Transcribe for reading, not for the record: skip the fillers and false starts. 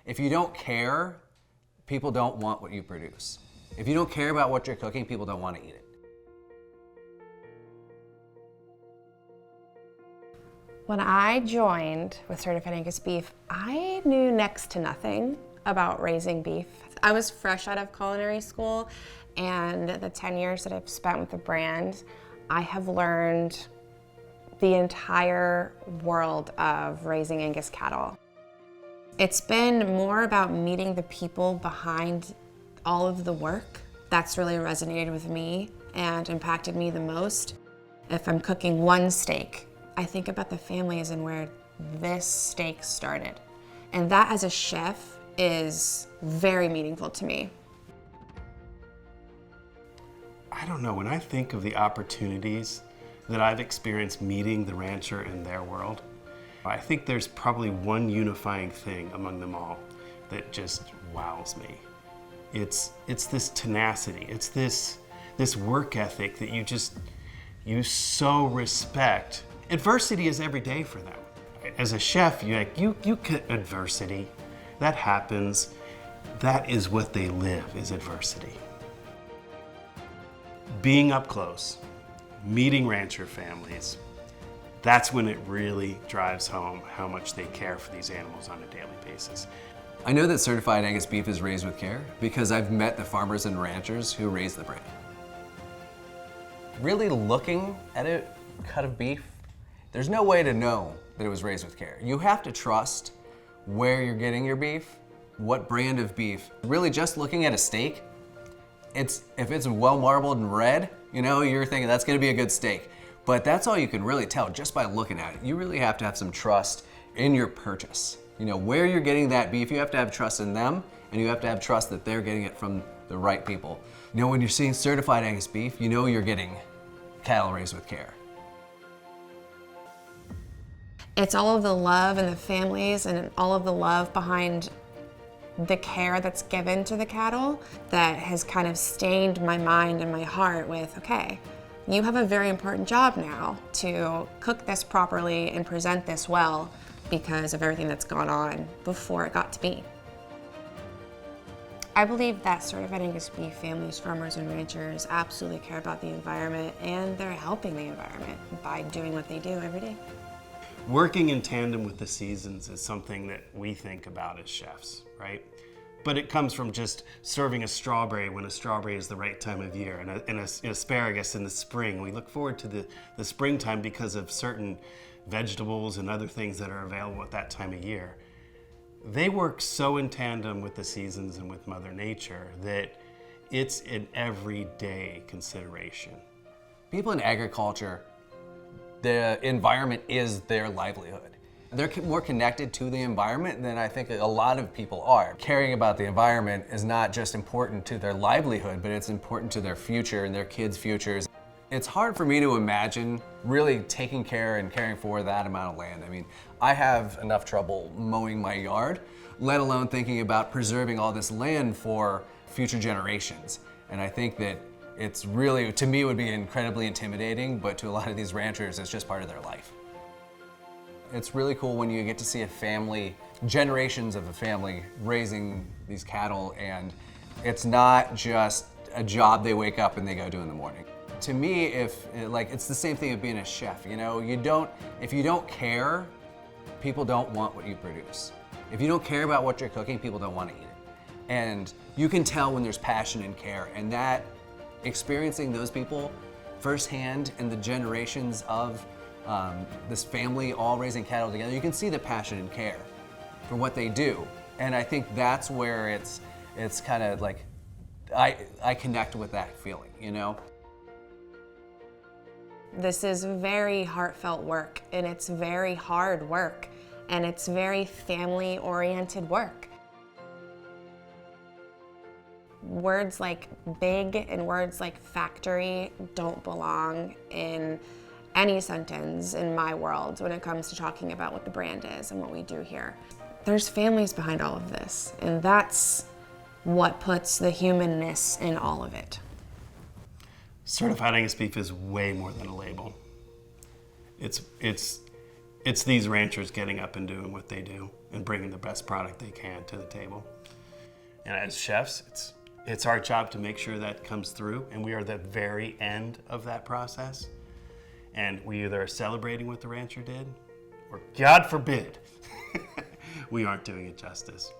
If you don't care, people don't want what you produce. If you don't care about what you're cooking, people don't want to eat it. When I joined with Certified Angus Beef, I knew next to nothing about raising beef. I was fresh out of culinary school, and the 10 years that I've spent with the brand, I have learned the entire world of raising Angus cattle. It's been more about meeting the people behind all of the work. That's really resonated with me and impacted me the most. If I'm cooking one steak, I think about the families and where this steak started. And that as a chef is very meaningful to me. I don't know, when I think of the opportunities that I've experienced meeting the rancher in their world, I think there's probably one unifying thing among them all that just wows me. It's this tenacity, it's this work ethic that you so respect. Adversity is every day for them. As a chef, you get adversity. That happens. That is what they live, is adversity. Being up close, meeting rancher families, that's when it really drives home how much they care for these animals on a daily basis. I know that Certified Angus Beef is raised with care because I've met the farmers and ranchers who raise the brand. Really looking at a cut of beef, there's no way to know that it was raised with care. You have to trust where you're getting your beef, what brand of beef. Really just looking at a steak, if it's well marbled and red, you're thinking that's gonna be a good steak. But that's all you can really tell just by looking at it. You really have to have some trust in your purchase. Where you're getting that beef, you have to have trust in them, and you have to have trust that they're getting it from the right people. When you're seeing Certified Angus Beef, you're getting cattle raised with care. It's all of the love and the families and all of the love behind the care that's given to the cattle that has kind of stained my mind and my heart with, okay, you have a very important job now to cook this properly and present this well because of everything that's gone on before it got to be. I believe that Certified Angus Beef families, farmers, and ranchers absolutely care about the environment, and they're helping the environment by doing what they do every day. Working in tandem with the seasons is something that we think about as chefs, right? But it comes from just serving a strawberry when a strawberry is the right time of year, and asparagus in the spring. We look forward to the springtime because of certain vegetables and other things that are available at that time of year. They work so in tandem with the seasons and with Mother Nature that it's an everyday consideration. People in agriculture, the environment is their livelihood. They're more connected to the environment than I think a lot of people are. Caring about the environment is not just important to their livelihood, but it's important to their future and their kids' futures. It's hard for me to imagine really taking care and caring for that amount of land. I mean, I have enough trouble mowing my yard, let alone thinking about preserving all this land for future generations. And I think that it's really, to me, it would be incredibly intimidating, but to a lot of these ranchers, it's just part of their life. It's really cool when you get to see a family, generations of a family raising these cattle, and it's not just a job they wake up and they go do in the morning. To me, it's the same thing of being a chef. If you don't care, people don't want what you produce. If you don't care about what you're cooking, people don't want to eat it. And you can tell when there's passion and care, and that experiencing those people firsthand in the generations of this family all raising cattle together, you can see the passion and care for what they do. And I think that's where it's kind of like, I connect with that feeling, This is very heartfelt work, and it's very hard work, and it's very family-oriented work. Words like big and words like factory don't belong in any sentence in my world when it comes to talking about what the brand is and what we do here. There's families behind all of this, and that's what puts the humanness in all of it. Certified Angus Beef is way more than a label. It's It's these ranchers getting up and doing what they do and bringing the best product they can to the table. And as chefs, it's our job to make sure that comes through, and we are the very end of that process. And we either are celebrating what the rancher did, or God forbid, we aren't doing it justice.